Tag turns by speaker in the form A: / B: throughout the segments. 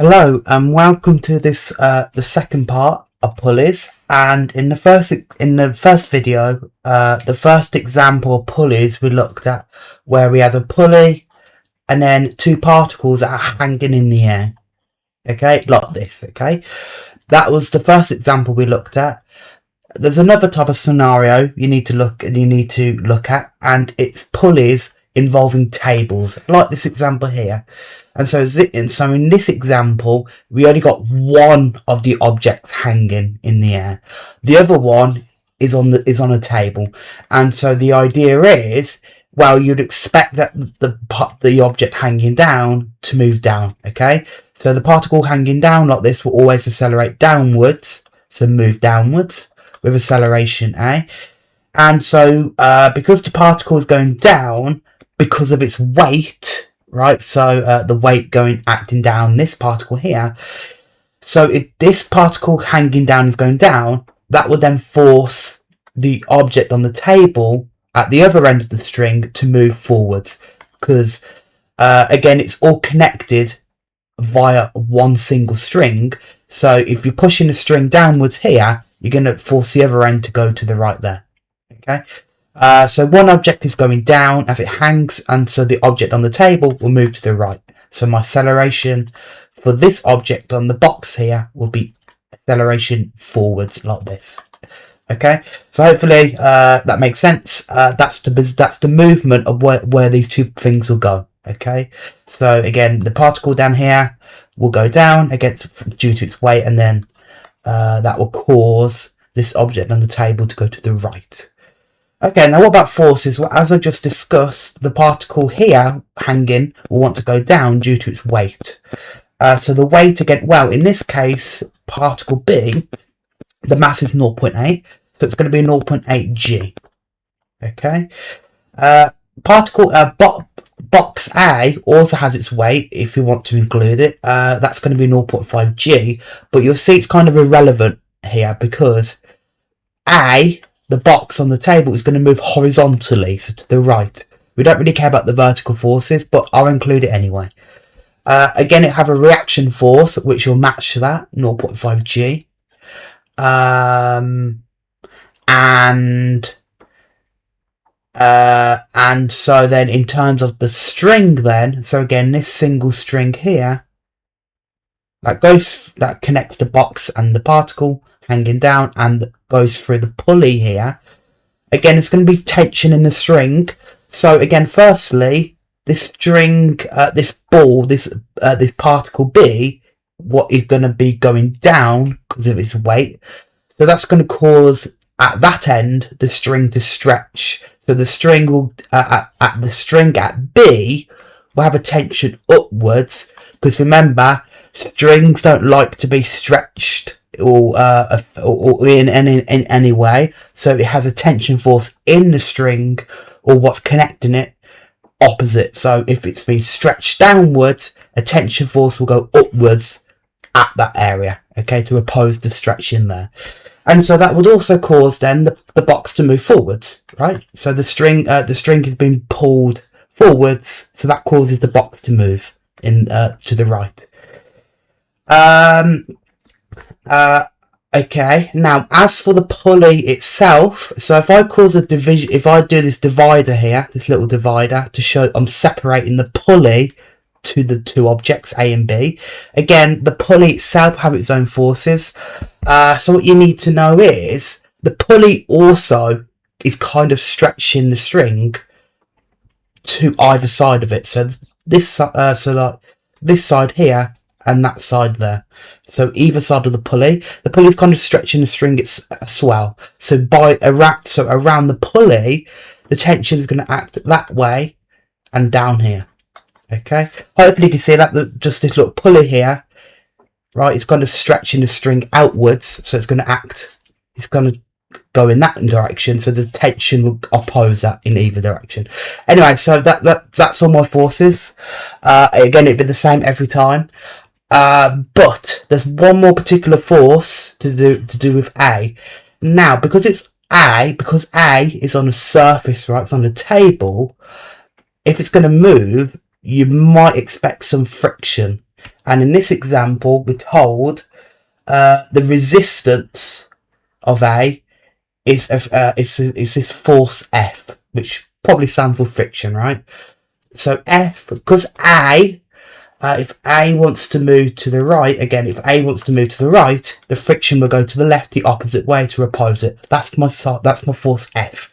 A: Hello and welcome to this the second part of pulleys. And in the first video, the first example of pulleys we looked at, where we had a pulley and then two particles that are hanging in the air. Okay, like this. Okay, that was the first example we looked at. There's another type of scenario you need to look at, and it's pulleys involving tables, like this example here. And so in this example, we only got one of the objects hanging in the air. The other one is on a table. And so the idea is, well, you'd expect that the object hanging down to move down. Okay, so the particle hanging down like this will always accelerate downwards, so move downwards with acceleration A. And so because the particle is going down because of its weight, right? So the weight acting down this particle here. So if this particle hanging down is going down, that would then force the object on the table at the other end of the string to move forwards, because again, it's all connected via one single string. So if you're pushing the string downwards here, you're going to force the other end to go to the right there. Okay. So one object is going down as it hangs, and so the object on the table will move to the right. So my acceleration for this object on the box here will be acceleration forwards, like this. Okay, so hopefully that makes sense. That's the movement of where these two things will go. Okay, so again, the particle down here will go down due to its weight, and then that will cause this object on the table to go to the right. Okay, now what about forces? Well, as I just discussed, the particle here hanging will want to go down due to its weight. So the weight again, well, in this case, particle B, the mass is 0.8, so it's going to be 0.8 g. Okay, box A also has its weight if you want to include it. That's going to be 0.5 g, but you'll see it's kind of irrelevant here because the box on the table is going to move horizontally, so to the right. We don't really care about the vertical forces, but I'll include it anyway. Again, it have a reaction force which will match that, 0.5 g. And so then in terms of the string then, so again, this single string here, that connects the box and the particle hanging down and goes through the pulley here. Again, it's going to be tension in the string. So again, firstly, this string, this particle B, what is going to be going down because of its weight. So that's going to cause at that end the string to stretch. So the string will at B will have a tension upwards, because remember, strings don't like to be stretched or in any way, so it has a tension force in the string or what's connecting it opposite. So if it's been stretched downwards, a tension force will go upwards at that area, okay, to oppose the stretching there. And so that would also cause then the box to move forwards, right? So the string has been pulled forwards, so that causes the box to move in to the right. Okay, now as for the pulley itself, so if I cause a division, if I do this divider here, this little divider, to show I'm separating the pulley to the two objects A and B. Again, the pulley itself have its own forces. So what you need to know is the pulley also is kind of stretching the string to either side of it. So this like this side here and that side there. So either side of the pulley is kind of stretching the string as well. So around the pulley, the tension is going to act that way and down here. Okay, hopefully you can see that just this little pulley here, right? It's kind of stretching the string outwards, so it's going to go in that direction. So the tension will oppose that in either direction. Anyway, so that's all my forces. Again, it'd be the same every time. But there's one more particular force to do with A. Now, because A is on a surface, right? It's on a table. If it's going to move, you might expect some friction. And in this example, we're told the resistance of A is this force F, which probably stands for friction, right? So F, because A, if A wants to move to the right, again, if A wants to move to the right, the friction will go to the left, the opposite way to oppose it. That's my force F.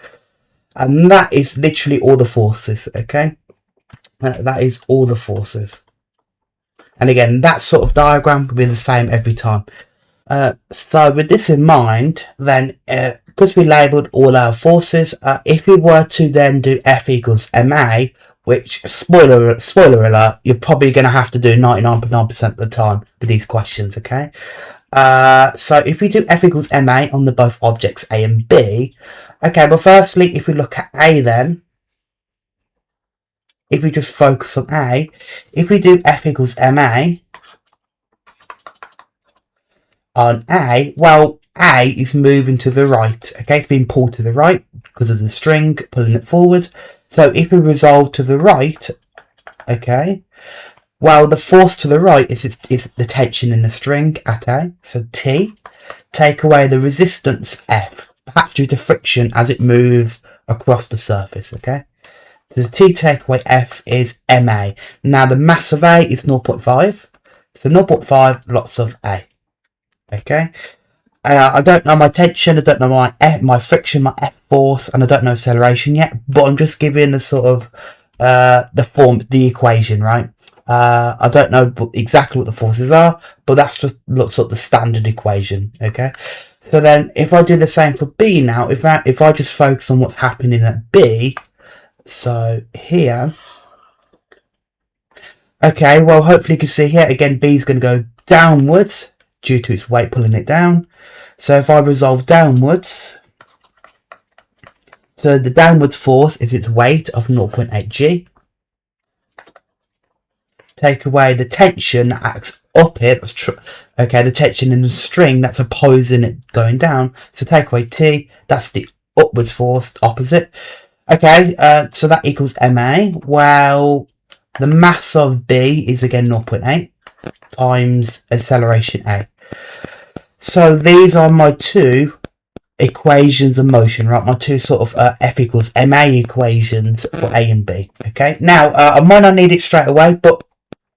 A: And that is literally all the forces, okay? That is all the forces. And again, that sort of diagram will be the same every time. So with this in mind, then, because we labelled all our forces, if we were to then do F equals ma, which, spoiler alert, you're probably going to have to do 99.9% of the time with these questions, okay? So if we do F equals ma on the both objects A and B, okay, well firstly, if we look at A then, if we just focus on A, if we do F equals ma on A, well, A is moving to the right, okay? It's being pulled to the right because of the string pulling it forward. So if we resolve to the right, okay, well, the force to the right is the tension in the string at A, so T. Take away the resistance F, perhaps due to friction as it moves across the surface, okay? So the T take away F is ma. Now the mass of A is 0.5, so 0.5 lots of A. Okay, I don't know my tension, I don't know my friction, my F force, and I don't know acceleration yet, but I'm just giving the sort of the equation, right? I don't know exactly what the forces are, but that's just sort of the standard equation. Okay, so then if I do the same for B now, if I just focus on what's happening at B, so here, okay, well hopefully you can see here again B is going to go downwards due to its weight pulling it down. So if I resolve downwards, so the downwards force is its weight of 0.8 G. Take away the tension that acts up here, okay, the tension in the string that's opposing it going down. So take away T, that's the upwards force, opposite. Okay, so that equals ma. Well, the mass of B is again 0.8 times acceleration A. So these are my two equations of motion, right? My two sort of F equals ma equations for A and B. Okay. Now I might not need it straight away, but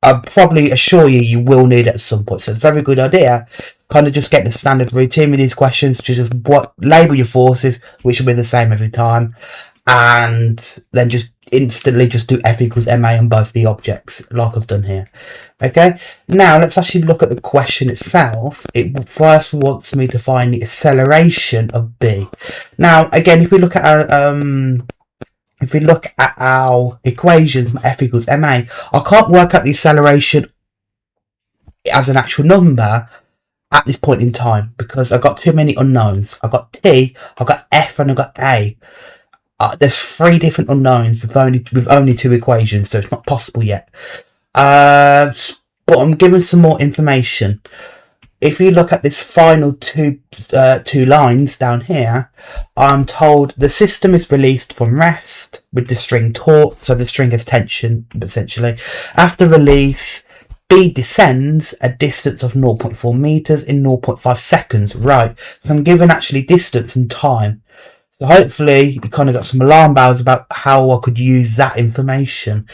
A: I probably assure you will need it at some point. So it's a very good idea. Kind of just getting a standard routine with these questions to just label your forces, which will be the same every time, and then just instantly just do F equals ma on both the objects like I've done here. Okay, now let's actually look at the question itself. It first wants me to find the acceleration of B. Now again, if we look at our equations, F equals ma, I can't work out the acceleration as an actual number at this point in time because I've got too many unknowns. I've got T, I've got F, and I've got A. There's three different unknowns with only two equations, so it's not possible yet. But I'm given some more information. If you look at this final two lines down here, I'm told the system is released from rest with the string taut, so the string has tension essentially. After release, B descends a distance of 0.4 meters in 0.5 seconds. Right, so I'm given actually distance and time. So hopefully you kind of got some alarm bells about how I could use that information.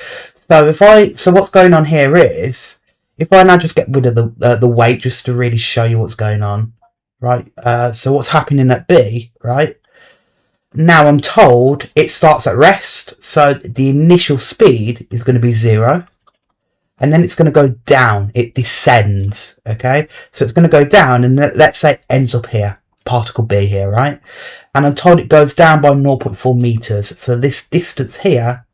A: So so what's going on here is, if I now just get rid of the weight just to really show you what's going on, right? So what's happening at B, right? Now I'm told it starts at rest, so the initial speed is going to be 0. And then it's going to go down, it descends, okay? So it's going to go down and let's say it ends up here, particle B here, right? And I'm told it goes down by 0.4 meters. So this distance here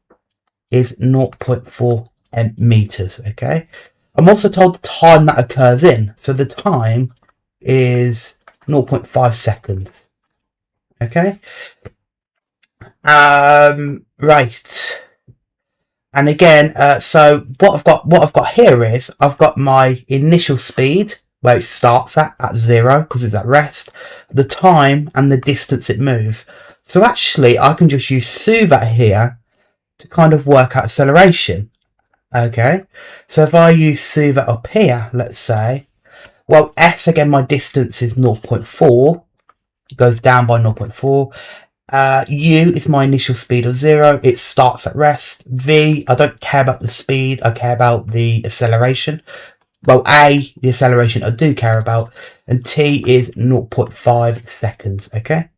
A: is 0.4 meters, okay? I'm also told the time that occurs in. So the time is 0.5 seconds, okay? Right. And again, so what I've got here is I've got my initial speed where it starts at 0 because it's at rest, the time and the distance it moves. So actually I can just use suvat here to kind of work out acceleration. Okay, so if I smooth that up here, let's say, well, S, again, my distance is 0.4, goes down by 0.4. U is my initial speed of 0, it starts at rest. V, I don't care about the speed, I care about the acceleration. Well, A, the acceleration I do care about, and T is 0.5 seconds, okay?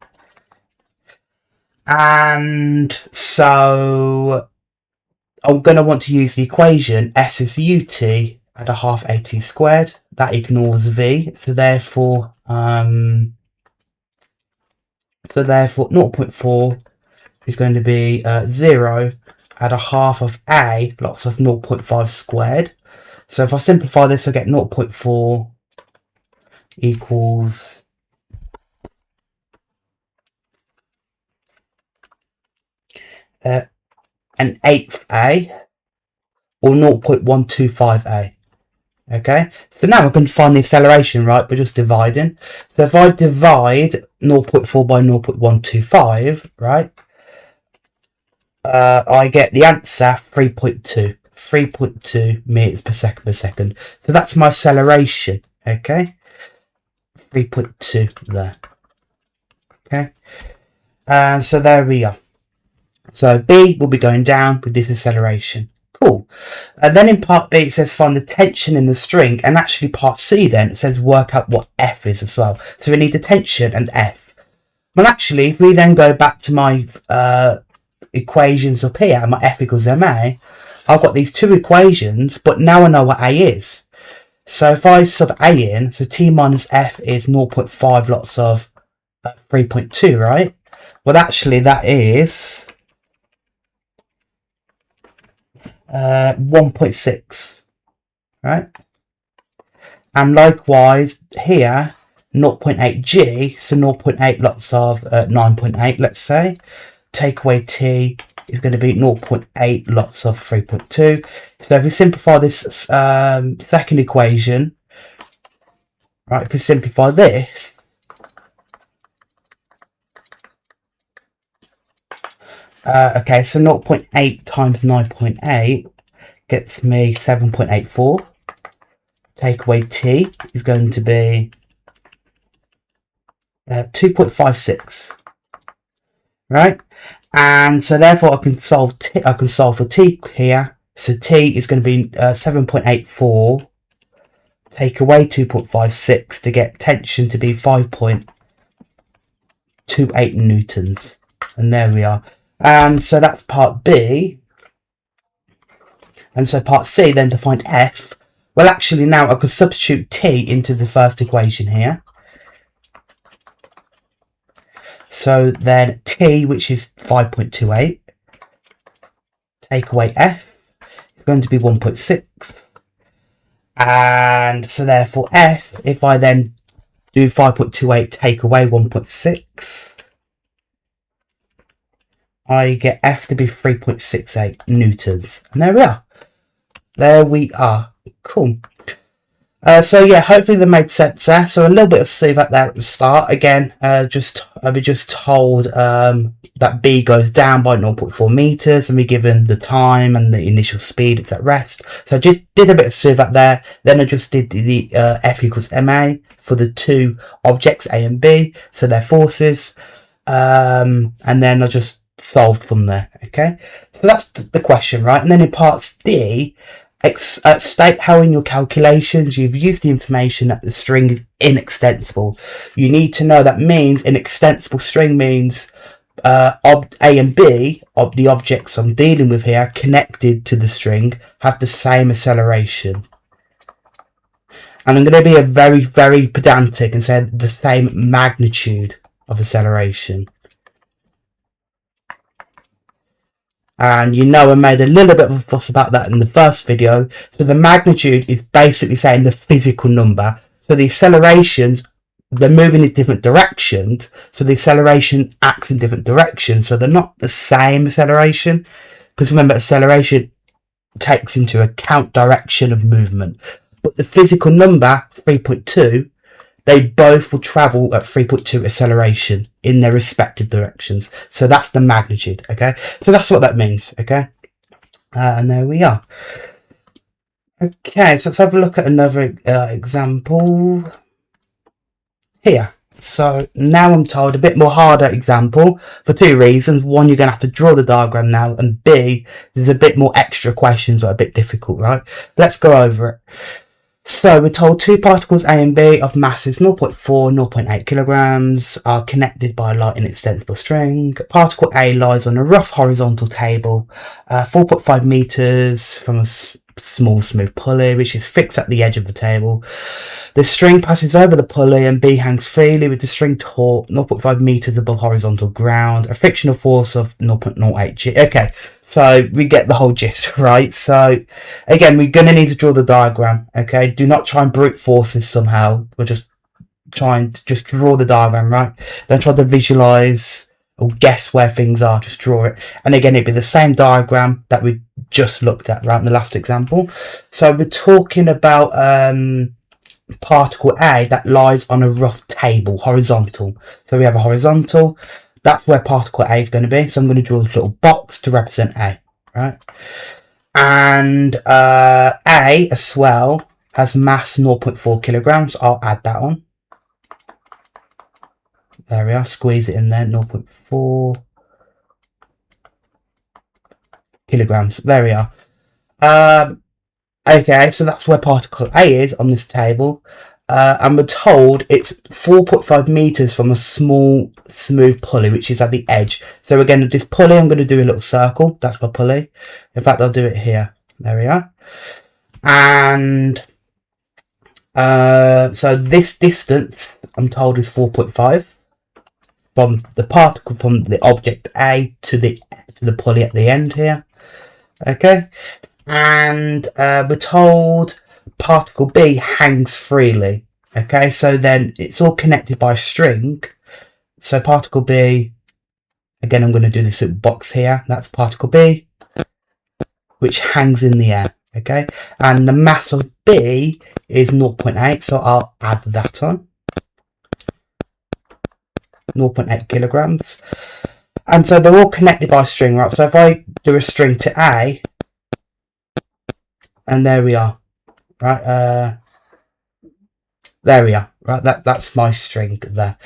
A: And so I'm going to want to use the equation S is ut at a half at squared. That ignores V, so therefore 0.4 is going to be 0 at a half of A lots of 0.5 squared. So if I simplify this, I get 0.4 equals an eighth A, or 0.125 A. Okay, so now I can find the acceleration, right, by just dividing. So if I divide 0.4 by 0.125, right, I get the answer 3.2 meters per second. So that's my acceleration, okay, 3.2 there. Okay, and so there we are. So B will be going down with this acceleration. Cool. And then in part B it says find the tension in the string, and actually part C then it says work out what F is as well. So we need the tension and F. Well, actually, if we then go back to my equations up here, my F equals ma, I've got these two equations, but now I know what A is. So if I sub A in, so T minus F is 0.5 lots of 3.2, right? Well, actually that is 1.6, right? And likewise here, 0.8g, so 0.8 lots of 9.8, let's say. Take away t is going to be 0.8 lots of 3.2. So if we simplify this second equation, right, if we simplify this, okay, so 0.8 times 9.8 gets me 7.84. Take away t is going to be 2.56, right? And so therefore I can solve for t here. So t is going to be 7.84. Take away 2.56 to get tension to be 5.28 newtons. And there we are. And so that's part B. And so part C then to find F. Well, actually now I could substitute T into the first equation here. So then T, which is 5.28, take away F, is going to be 1.6. And so therefore F, if I then do 5.28 take away 1.6, I get F to be 3.68 newtons. And there we are. There we are. Cool. So yeah, hopefully that made sense there. So a little bit of smooth up there at the start. Again, I was just told that B goes down by 0.4 meters, and we're given the time and the initial speed. It's at rest. So I just did a bit of smooth up there. Then I just did the F equals ma for the two objects A and B, so their forces, and then I just solved from there. Okay, so that's the question, right? And then in parts D, state how in your calculations you've used the information that the string is inextensible. You need to know that means inextensible string means A and B, the objects I'm dealing with here, connected to the string, have the same acceleration. And I'm going to be very, very pedantic and say the same magnitude of acceleration. And you know I made a little bit of a fuss about that in the first video. So the magnitude is basically saying the physical number. So the accelerations, they're moving in different directions. So the acceleration acts in different directions. So they're not the same acceleration. Because remember, acceleration takes into account direction of movement. But the physical number, 3.2, they both will travel at 3.2 acceleration in their respective directions. So that's the magnitude, okay? So that's what that means, okay? And there we are. Okay, so let's have a look at another example here. So now I'm told a bit more harder example for two reasons. One, you're going to have to draw the diagram now, and B, there's a bit more extra questions that are a bit difficult, right? Let's go over it. So we're told two particles A and B of masses 0.4, 0.8 kilograms are connected by a light and extensible string. Particle A lies on a rough horizontal table, 4.5 meters from a small smooth pulley, which is fixed at the edge of the table. The string passes over the pulley and B hangs freely with the string taut 0.5 meters above horizontal ground, a frictional force of 0.08 G. Okay, so we get the whole gist, right? So again, we're going to need to draw the diagram, okay? Do not try and brute force this somehow. We're just trying to just draw the diagram, right? Don't try to visualize or guess where things are, just draw it. And again, it'd be the same diagram that we just looked at, right, in the last example. So we're talking about particle A that lies on a rough table, horizontal. So we have a horizontal, that's where particle A is going to be. So I'm going to draw this little box to represent A, right? And A as well has mass 0.4 kilograms. I'll add that on. There we are, squeeze it in there, 0.4 kilograms. There we are. Okay, so that's where particle A is on this table. And we're told it's 4.5 meters from a small smooth pulley, which is at the edge. So again, this pulley, I'm going to do a little circle. That's my pulley. In fact, I'll do it here. There we are. And so this distance, I'm told, is 4.5 from the particle, from the object A to the pulley at the end here. Okay. And we're told particle B hangs freely. Okay, so then it's all connected by a string. So particle B, again, I'm going to do this little box here. That's particle B, which hangs in the air. Okay, and the mass of B is 0.8, so I'll add that on. 0.8 kilograms. And so they're all connected by a string, right? So if I do a string to A, and there we are, right? There we are, right? That's my string there.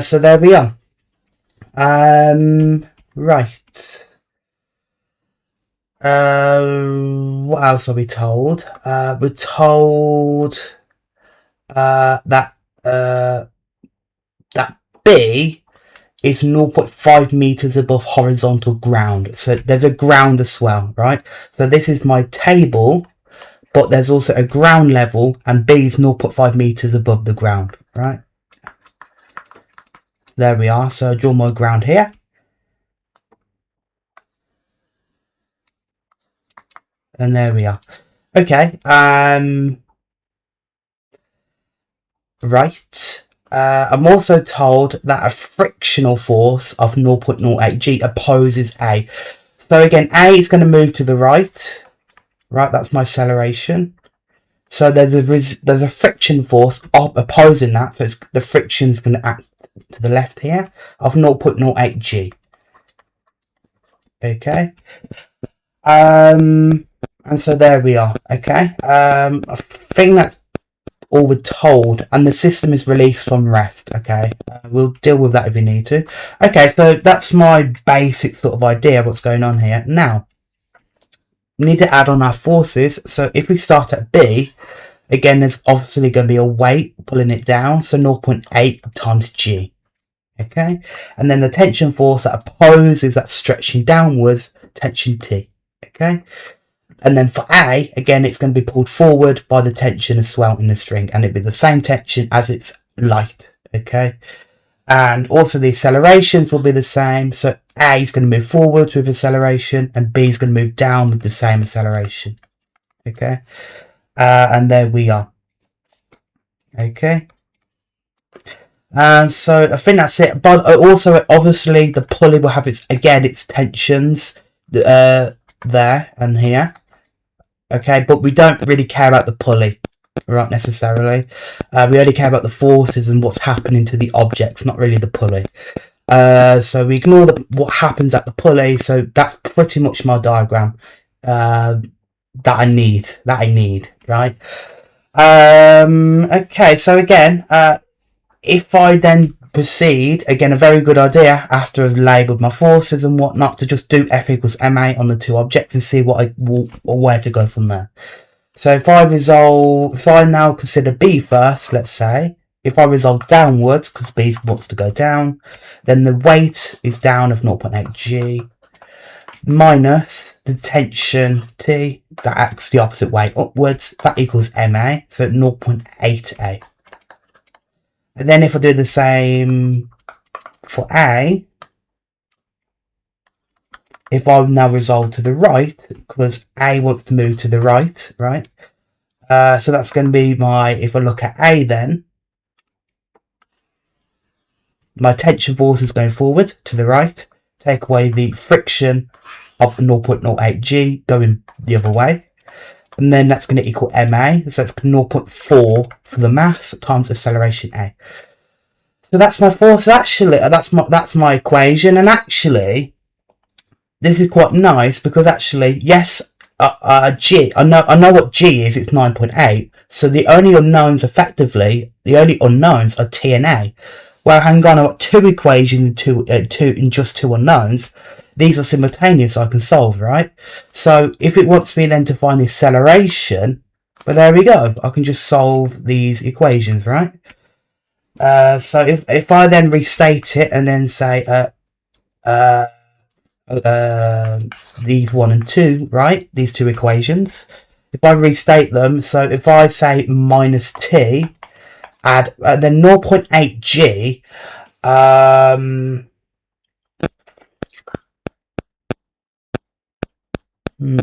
A: So there we are. Right. What else are we told? We're told that B is 0.5 meters above horizontal ground. So there's a ground as well, right? So this is my table, but there's also a ground level, and B is 0.5 meters above the ground, right? There we are. So I draw my ground here. And there we are. Okay. Right. I'm also told that a frictional force of 0.08 G opposes A. So again, A is going to move to the right. Right, that's my acceleration. So there's a friction force opposing that. So the friction is going to act to the left here of 0.08 G. Okay. And so there we are. Okay. I think that's all we're told, and the system is released from rest. Okay, we'll deal with that if we need to. Okay, so that's my basic sort of idea of what's going on here. Now, we need to add on our forces. So if we start at B, again, there's obviously going to be a weight pulling it down, so 0.8 times G. Okay, and then the tension force that opposes that stretching downwards, tension T. Okay. And then for A, again, it's going to be pulled forward by the tension as well in the string, and it'll be the same tension as it's light, okay? And also the accelerations will be the same. So A is going to move forward with acceleration, and B is going to move down with the same acceleration, okay? And there we are, okay? And so I think that's it. But also, obviously, the pulley will have its tensions there and here. Okay, but we don't really care about the pulley, right, necessarily. We only care about the forces and what's happening to the objects, not really the pulley. So we ignore what happens at the pulley. So that's pretty much my diagram. that I need, right? Okay, so again, if I then proceed, again, a very good idea after I've labelled my forces and whatnot, to just do F equals MA on the two objects and see what or where to go from there. So if I now consider B first, let's say, if I resolve downwards, because B wants to go down, then the weight is down of 0.8 G minus the tension T, that acts the opposite way upwards, that equals MA, so 0.8 A. And then if I do the same for A, if I now resolve to the right, because A wants to move to the right, right? So that's going to be if I look at A then, my tension force is going forward to the right, take away the friction of 0.08 G going the other way. And then that's going to equal MA, so it's 0.4 for the mass times acceleration A. So that's my force. Actually, that's my equation, and actually, this is quite nice because actually, yes, G. I know what G is. It's 9.8. So the only unknowns, effectively, are T and A. Well, hang on, I've got two equations and just two unknowns. These are simultaneous, so I can solve, right? So if it wants me then to find the acceleration, well, there we go. I can just solve these equations, right? So if I then restate it and then say these 1 and 2, right? These two equations. If I restate them, so if I say minus T, add then 0.8 G,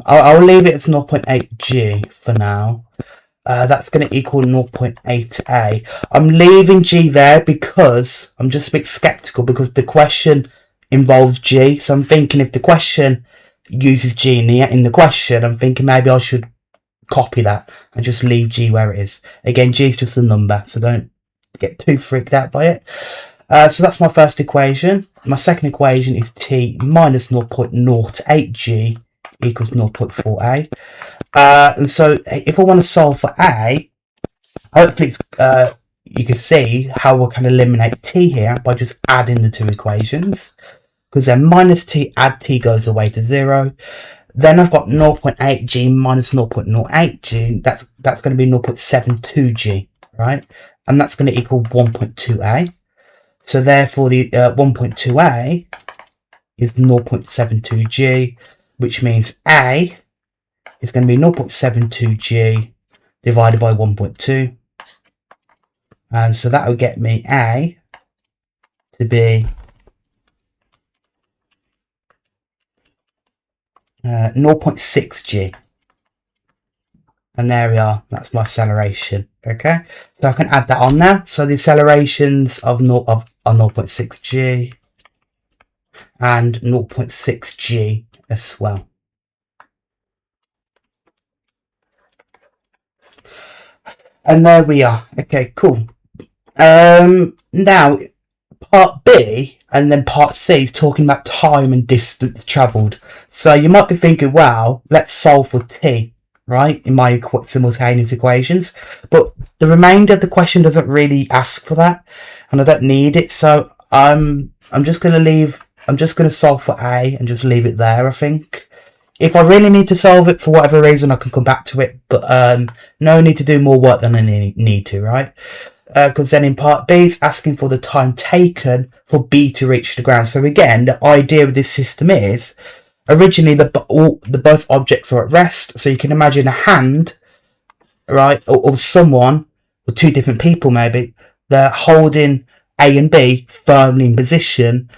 A: I'll leave it as 0.8 G for now. That's going to equal 0.8 A. I'm leaving G there because I'm just a bit skeptical because the question involves G. So I'm thinking if the question uses G in the question, I'm thinking maybe I should copy that and just leave G where it is. Again, G is just a number, so don't get too freaked out by it. So that's my first equation. My second equation is T minus 0.08 G equals 0.4 A. And so if I want to solve for A, hopefully you can see how I can eliminate T here by just adding the two equations. Because then minus T, add T goes away to 0. Then I've got 0.8 G minus 0.08 G. That's going to be 0.72 G, right? And that's going to equal 1.2 A. So therefore the 1.2 A is 0.72 G, which means A is going to be 0.72 G divided by 1.2. And so that will get me A to be 0.6 G. And there we are, that's my acceleration. Okay, so I can add that on now. So the accelerations are 0.6 G and 0.6 G as well. And there we are. Okay, cool. Now part B and then part C is talking about time and distance travelled. So you might be thinking, wow, let's solve for T, right, in my simultaneous equations. But the remainder of the question doesn't really ask for that, and I don't need it. So I'm just going to solve for A and just leave it there, I think. If I really need to solve it for whatever reason, I can come back to it. But no need to do more work than I need to, right? Because then in part B, it's asking for the time taken for B to reach the ground. So again, the idea of this system is, originally the both objects are at rest. So you can imagine a hand, right, or someone, or two different people maybe, they're holding A and B firmly in position.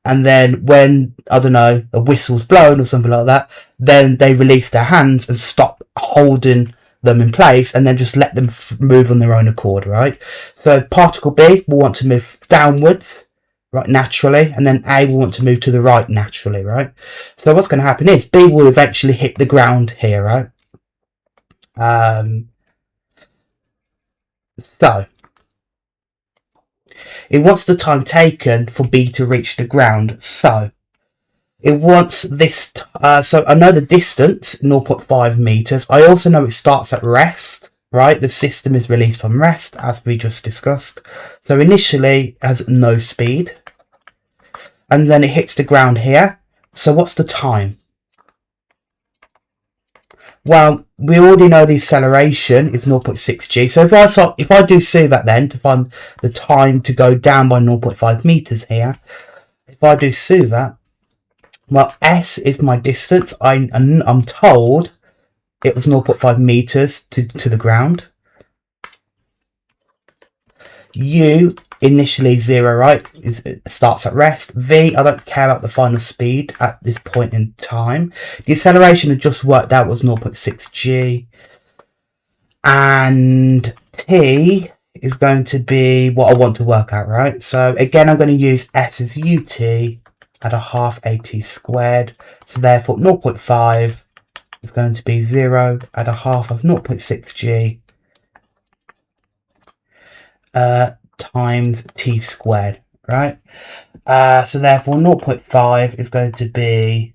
A: And then when, I don't know, a whistle's blown or something like that, then they release their hands and stop holding them in place and then just let them move on their own accord, right? So particle B will want to move downwards, right, naturally, and then A will want to move to the right naturally, right? So what's going to happen is B will eventually hit the ground here, right? So it wants the time taken for B to reach the ground. So it wants this, so I know the distance, 0.5 meters. I also know it starts at rest, right? The system is released from rest, as we just discussed. So initially it has no speed, and then it hits the ground here. So what's the time? Well, we already know the acceleration is 0.6 g. So if I do see that then to find the time to go down by 0.5 meters here, if I do see that, well, s is my distance. I'm told it was 0.5 meters to the ground. U initially 0, right? It starts at rest. V, I don't care about the final speed at this point in time. The acceleration had just worked out was 0.6 g. And T is going to be what I want to work out, right? So again, I'm going to use S as UT at a half AT squared. So therefore 0.5 is going to be 0 at a half of 0.6 g times t squared, right? So therefore 0.5 is going to be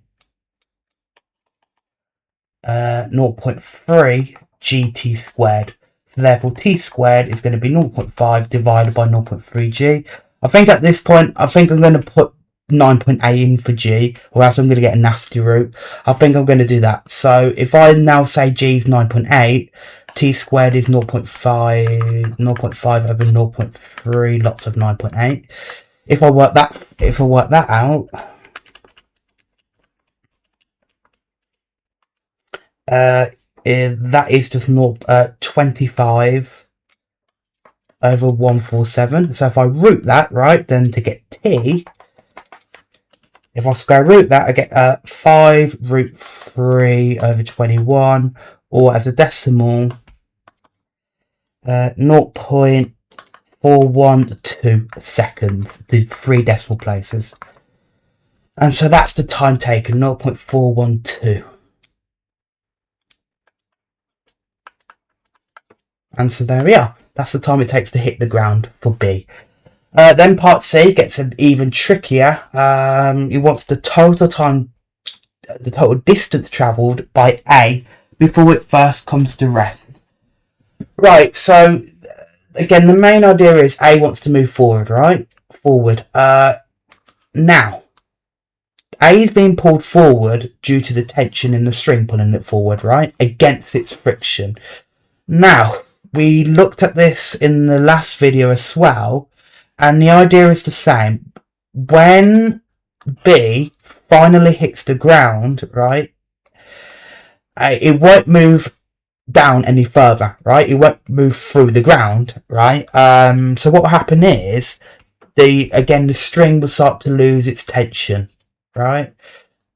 A: 0.3 gt squared. So therefore t squared is going to be 0.5 divided by 0.3 g. I think at this point, I'm going to put 9.8 in for g, or else I'm going to get a nasty root. I think I'm going to do that. So if I now say g is 9.8, t squared is 0.5 over 0.3, lots of 9.8. If I work that out, that is just 25 over 147. So if I root that, right, then to get t, if I square root that, I get 5 root 3 over 21, or as a decimal, 0.412 seconds, the 3 decimal places. And so that's the time taken, 0.412. And so there we are. That's the time it takes to hit the ground for B. Then part C gets even trickier. It wants the total time, the total distance travelled by A before it first comes to rest. Right, so again, the main idea is A wants to move forward, right? Forward. Now, A is being pulled forward due to the tension in the string pulling it forward, right? Against its friction. Now, we looked at this in the last video as well, and the idea is the same. When B finally hits the ground, right, it won't move down any further, right? It won't move through the ground, right? So what will happen is, the string will start to lose its tension, right?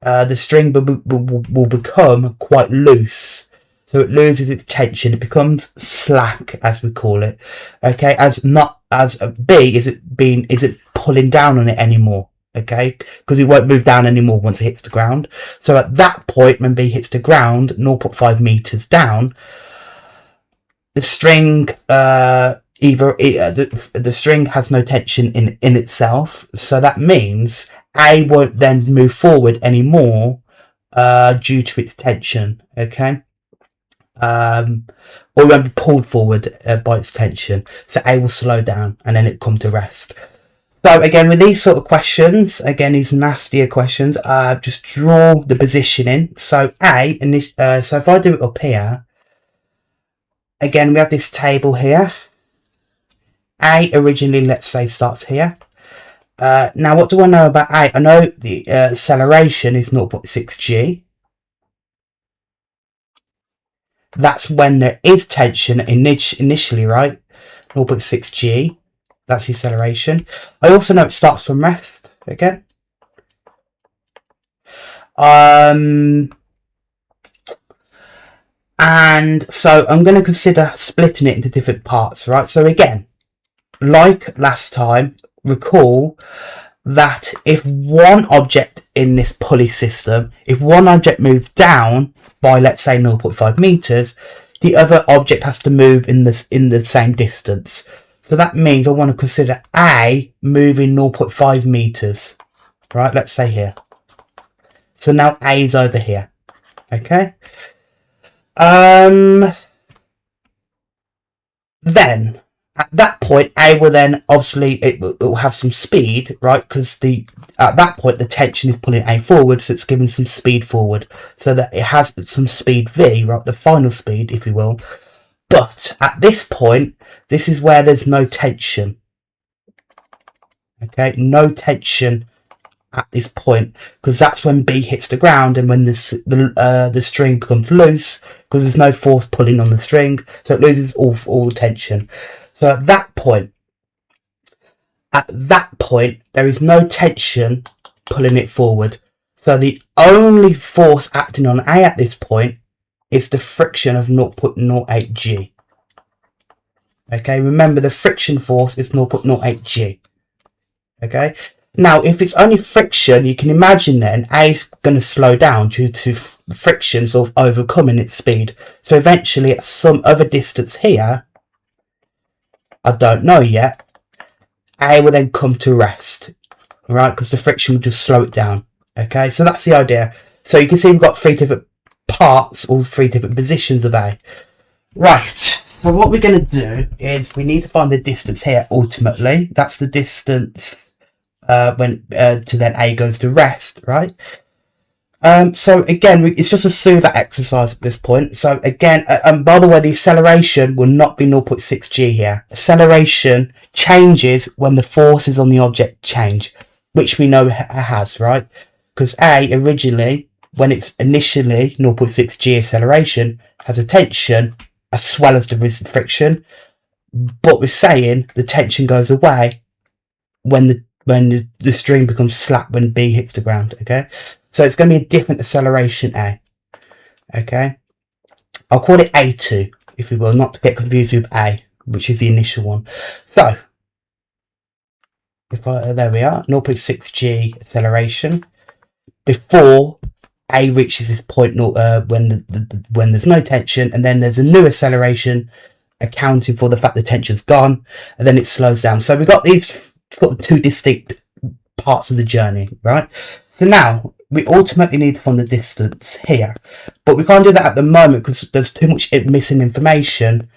A: The string will become quite loose. So it loses its tension. It becomes slack, as we call it. Okay, as B is it pulling down on it anymore? Okay, because it won't move down anymore once it hits the ground. So at that point, when B hits the ground, 0.5 meters down, the string the string has no tension in itself. So that means A won't then move forward anymore due to its tension. Okay. Or it won't be pulled forward by its tension. So A will slow down and then it come to rest. So again, with these sort of questions, again, these nastier questions, just draw the positioning. So A, so if I do it up here, again, we have this table here. A originally, let's say, starts here. Now, what do I know about A? I know the acceleration is 0.6 g. That's when there is tension initially, right? 0.6 g. That's the acceleration. I also know it starts from rest again. And so I'm going to consider splitting it into different parts, right? So again, like last time, recall that if one object in this pulley system, if one object moves down by, let's say, 0.5 meters, the other object has to move in the same distance. So that means I want to consider A moving 0.5 meters, right? Let's say here. So now A is over here. Okay. Then at that point, A will then obviously it will have some speed, right? Because at that point the tension is pulling A forward, so it's giving some speed forward, so that it has some speed V, right? The final speed, if you will. But at this point, this is where there's no tension. Okay, no tension at this point, because that's when B hits the ground and when the string becomes loose, because there's no force pulling on the string, so it loses all tension. So at that point there is no tension pulling it forward. So the only force acting on A at this point is the friction of 0.08 G. Okay, remember the friction force is 0.08 G. Okay, now if it's only friction, you can imagine then A is going to slow down due to friction sort of overcoming its speed. So eventually at some other distance here, I don't know yet, A will then come to rest, right? Because the friction will just slow it down. Okay, so that's the idea. So you can see we've got 3 different parts, or 3 different positions of A. Right, so what we're going to do is we need to find the distance here ultimately. That's the distance when to then A goes to rest, right? So again, it's just a soother exercise at this point. So again, by the way, the acceleration will not be 0.6 G here. Acceleration changes when the forces on the object change, which we know it has, right? Because A originally, when it's initially 0.6 G acceleration, has a tension as well as the friction. But we're saying the tension goes away when the string becomes slack when B hits the ground, okay? So it's going to be a different acceleration A, okay? I'll call it A2, if we will, not to get confused with A, which is the initial one. So, there we are, 0.6 G acceleration before A reaches this point when there's no tension, and then there's a new acceleration accounting for the fact the tension's gone, and then it slows down. So we've got these sort of 2 distinct parts of the journey, right? So now we ultimately need to find the distance here, but we can't do that at the moment because there's too much missing information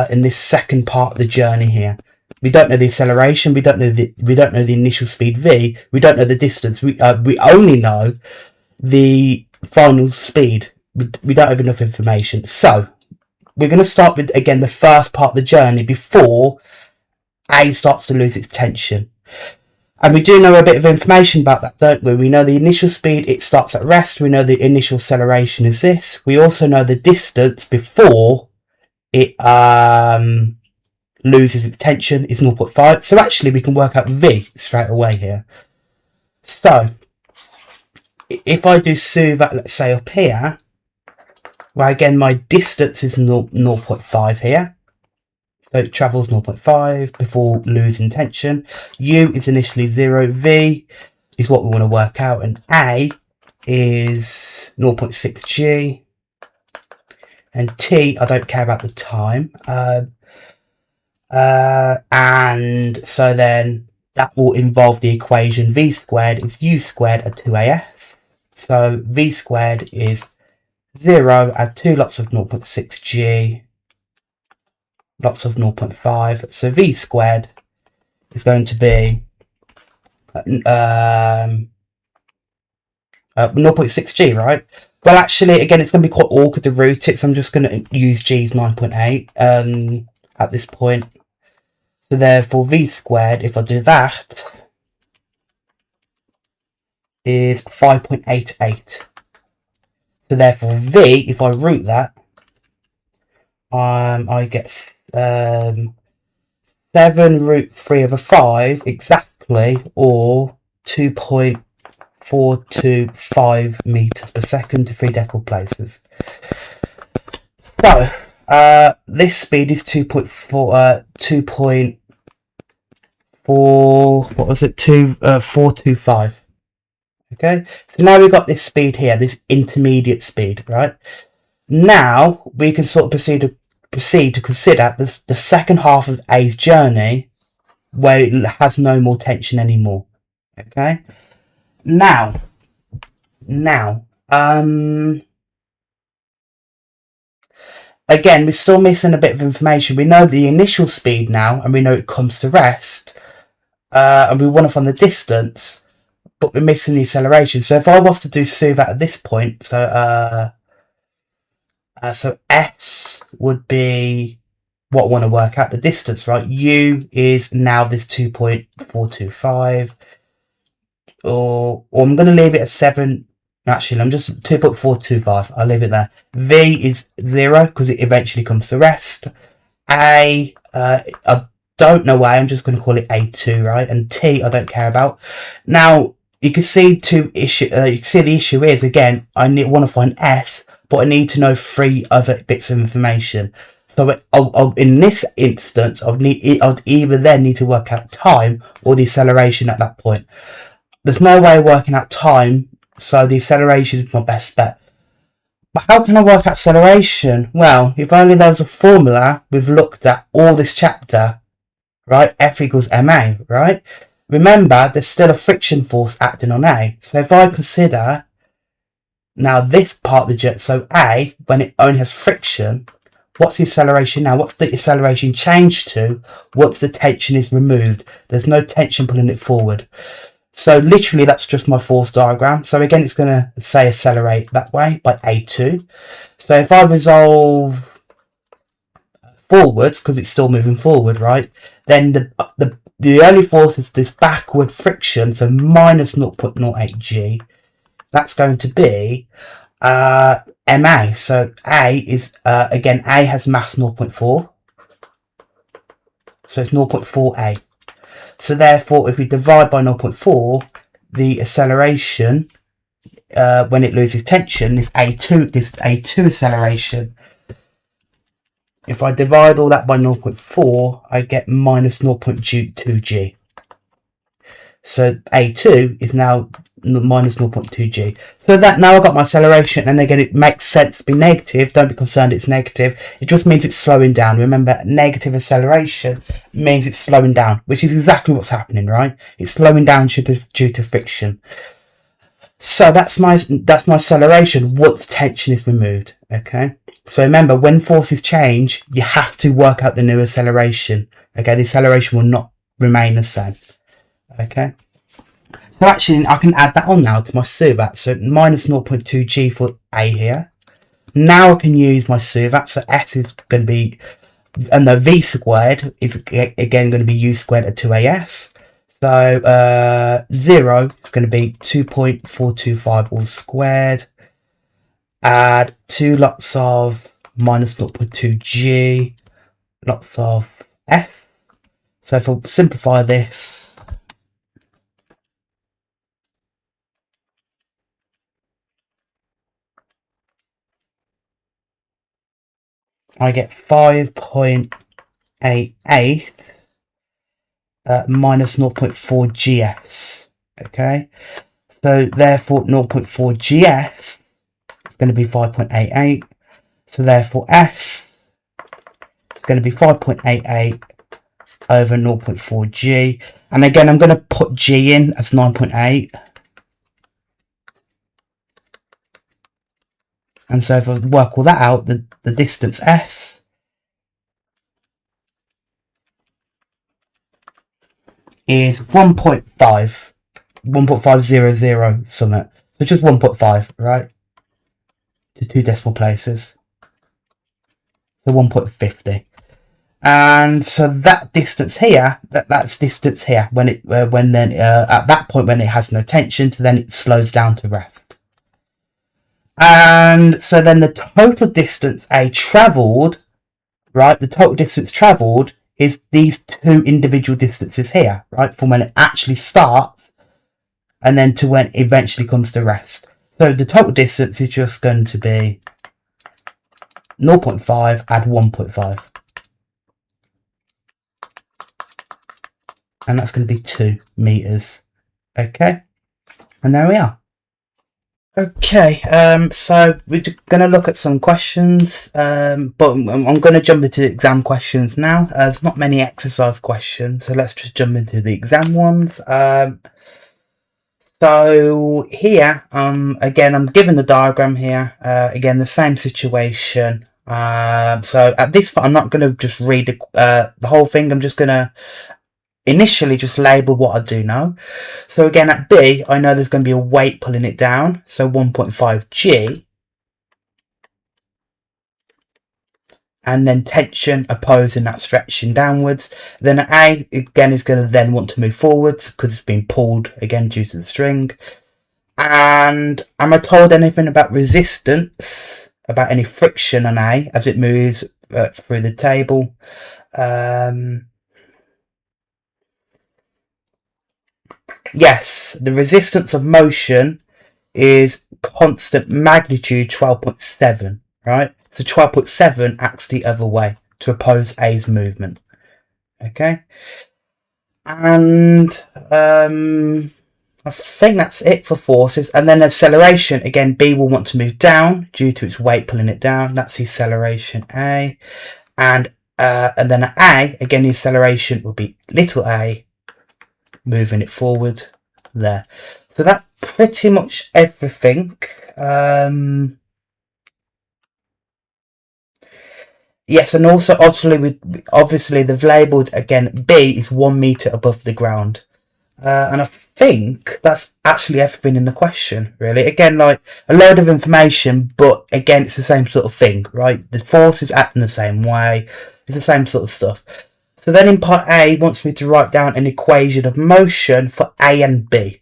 A: in this second part of the journey here. We don't know the acceleration, we don't know the initial speed V, we don't know the distance. We only know the final speed. We don't have enough information. So we're going to start with, again, the first part of the journey before A starts to lose its tension. And we do know a bit of information about that, don't we? We know the initial speed, it starts at rest. We know the initial acceleration is this. We also know the distance before it loses its tension is 0.5. So actually we can work out V straight away here. So if I do that, let's say up here, well, again, my distance is 0.5 here. So it travels 0.5 before losing tension. U is initially 0. V is what we want to work out. And A is 0.6 G. And T, I don't care about the time. And so then that will involve the equation V squared is U squared at 2AS. So V squared is 0 at 2 lots of 0.6 G. Lots of 0.5, so V squared is going to be 0.6 G, right? Well, actually, again, it's going to be quite awkward to root it, so I'm just going to use G's 9.8 at this point. So therefore, V squared, if I do that, is 5.88. So therefore, V, if I root that, I get 7 root 3 over 5 exactly, or 2.425 meters per second to 3 decimal places. So this speed is 425. Okay, so now we've got this speed here, this intermediate speed, right? Now we can sort of proceed to consider the second half of A's journey, where it has no more tension anymore. Okay, now Now, again, we're still missing a bit of information. We know the initial speed now, and we know it comes to rest, and we want to find the distance, but we're missing the acceleration. So if I was to do smooth at this point, so S would be what I want to work out, the distance, right? U is now this 2.425, or I'm going to leave it at 7. Actually, I'm just 2.425. I'll leave it there. V is 0 because it eventually comes to rest. A, I don't know why. I'm just going to call it A2, right? And T, I don't care about. Now, you can see the issue is, again, I want to find S, but I need to know 3 other bits of information. So in this instance, I'd either then need to work out time or the acceleration at that point. There's no way of working out time, so the acceleration is my best bet. But how can I work out acceleration? Well, if only there was a formula we've looked at all this chapter, right? F equals ma, right? Remember, there's still a friction force acting on A. So if I consider now this part of the jet, so A, when it only has friction, what's the acceleration now? What's the acceleration change to once the tension is removed? There's no tension pulling it forward. So literally that's just my force diagram. So again, it's going to say accelerate that way by A2. So if I resolve forwards, because it's still moving forward, right? Then the only force is this backward friction, so minus 0.08 G. That's going to be MA. So A is, again, A has mass 0.4. So it's 0.4 A. So therefore, if we divide by 0.4, the acceleration, when it loses tension, is A2, this A2 acceleration. If I divide all that by 0.4, I get minus 0.2 G. So A2 is now minus 0.2 G. So that now I've got my acceleration, and again, it makes sense to be negative. Don't be concerned it's negative. It just means it's slowing down. Remember, negative acceleration means it's slowing down, which is exactly what's happening, right? It's slowing down due to friction. So that's my acceleration once tension is removed, okay? So remember, when forces change, you have to work out the new acceleration, okay? The acceleration will not remain the same, okay? So actually, I can add that on now to my SUVAT. So minus 0.2 G for A here. Now I can use my SUVAT. So S is going to be, and the V squared is again going to be U squared at 2AS. So 0 is going to be 2.425 all squared. Add 2 lots of minus 0.2 G, lots of F. So if I simplify this, I get 5.88 minus 0.4 GS. Okay, so therefore 0.4 GS is going to be 5.88. So therefore S is going to be 5.88 over 0.4 G. And again, I'm going to put G in as 9.8. And so if I work all that out, the distance S is 1.500 something. So just 1.5, right? To 2 decimal places. So 1.50. And so that distance here, that's distance here when it at that point when it has no tension, so then it slows down to rest. And so then the total distance A travelled, right? The total distance travelled is these 2 individual distances here, right? From when it actually starts and then to when it eventually comes to rest. So the total distance is just going to be 0.5 add 1.5. And that's going to be 2 meters. Okay. And there we are. Okay, so we're going to look at some questions, but I'm going to jump into exam questions now. There's not many exercise questions, so let's just jump into the exam ones. So here, again, I'm given the diagram here. Again, the same situation. So at this point, I'm not going to just read the whole thing. I'm just going to initially just label what I do know. So again, at B, I know there's going to be a weight pulling it down. So 1.5 G. And then tension opposing that stretching downwards. Then at A, again, is going to then want to move forwards because it's been pulled again due to the string. And am I told anything about resistance, about any friction on A as it moves through the table? Yes, the resistance of motion is constant magnitude 12.7, right? So 12.7 acts the other way to oppose A's movement. Okay. And I think that's it for forces. And then acceleration, again, B will want to move down due to its weight pulling it down. That's the acceleration A. And then at A, again, the acceleration will be little a, moving it forward there. So that's pretty much everything. Yes, and also obviously they've labelled again B is 1 meter above the ground, and I think that's actually everything in the question. Really, again, like a load of information, but again, it's the same sort of thing, right? The force is acting the same way. It's the same sort of stuff. So then in part A, it wants me to write down an equation of motion for A and B.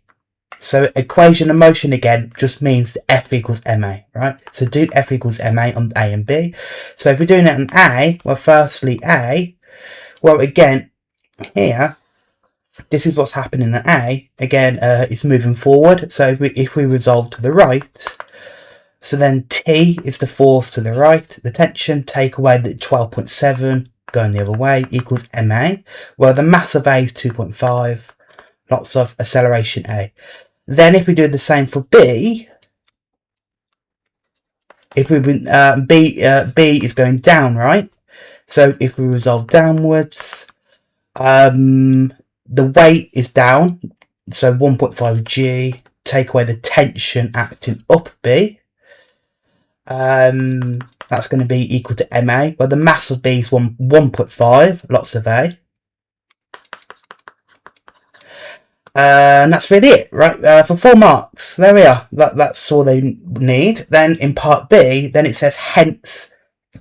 A: So equation of motion again just means F equals ma, right? So do F equals ma on A and B. So if we're doing it on A, well, firstly A, well, again, here, this is what's happening at A. Again, it's moving forward. So if we resolve to the right, so then T is the force to the right, the tension, take away the 12.7, going the other way, equals ma. Well, the mass of A is 2.5, lots of acceleration A. Then if we do the same for B, if we B is going down, right? So if we resolve downwards, the weight is down, so 1.5 G, take away the tension acting up B. That's going to be equal to ma. Well, the mass of B is 1.5, lots of A. And that's really it, right? For 4 marks, there we are. That's all they need. Then in part B, then it says hence,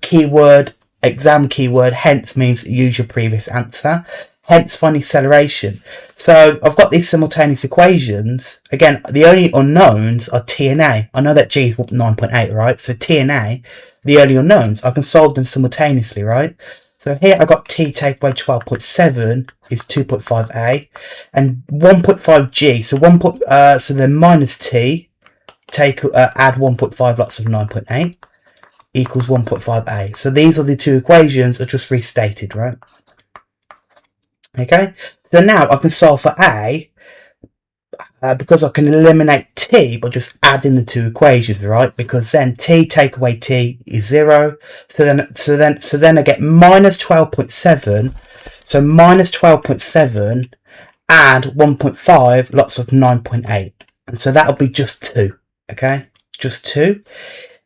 A: keyword, exam keyword, hence means use your previous answer. Hence find acceleration. So I've got these simultaneous equations. Again, the only unknowns are T and A. I know that G is 9.8, right? So T and A, the only unknowns, I can solve them simultaneously, right? So here I got T take away 12.7 is 2.5A and 1.5 G. So so then minus T take add 1.5 lots of 9.8 equals 1.5A. So these are the two equations are just restated, right? Okay. So now I can solve for A because I can eliminate T by just adding the two equations, right? Because then T take away T is 0. So then I get minus 12.7. So minus 12.7 add 1.5 lots of 9.8. And so that would be just 2. Okay, just 2.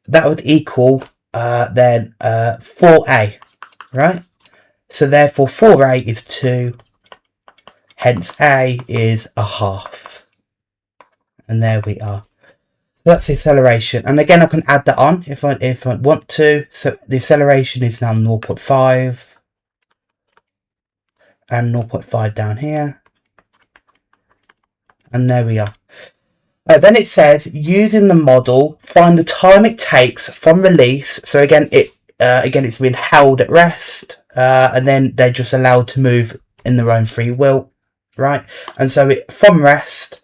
A: That would equal then 4A, right? So therefore 4A is 2. Hence A is a half. And there we are. So that's the acceleration. And again, I can add that on if I want to. So the acceleration is now 0.5. And 0.5 down here. And there we are. Then it says, using the model, find the time it takes from release. So again, it's been held at rest. And then they're just allowed to move in their own free will. Right? And so from rest,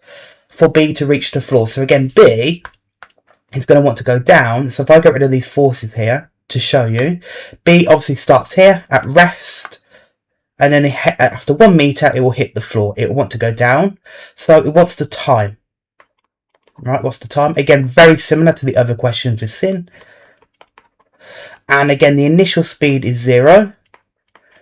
A: for B to reach the floor. So again, B is going to want to go down. So if I get rid of these forces here to show you, B obviously starts here at rest. And then after 1 meter, it will hit the floor. It will want to go down. So it wants the time. Right, what's the time? Again, very similar to the other questions we've seen. And again, the initial speed is 0.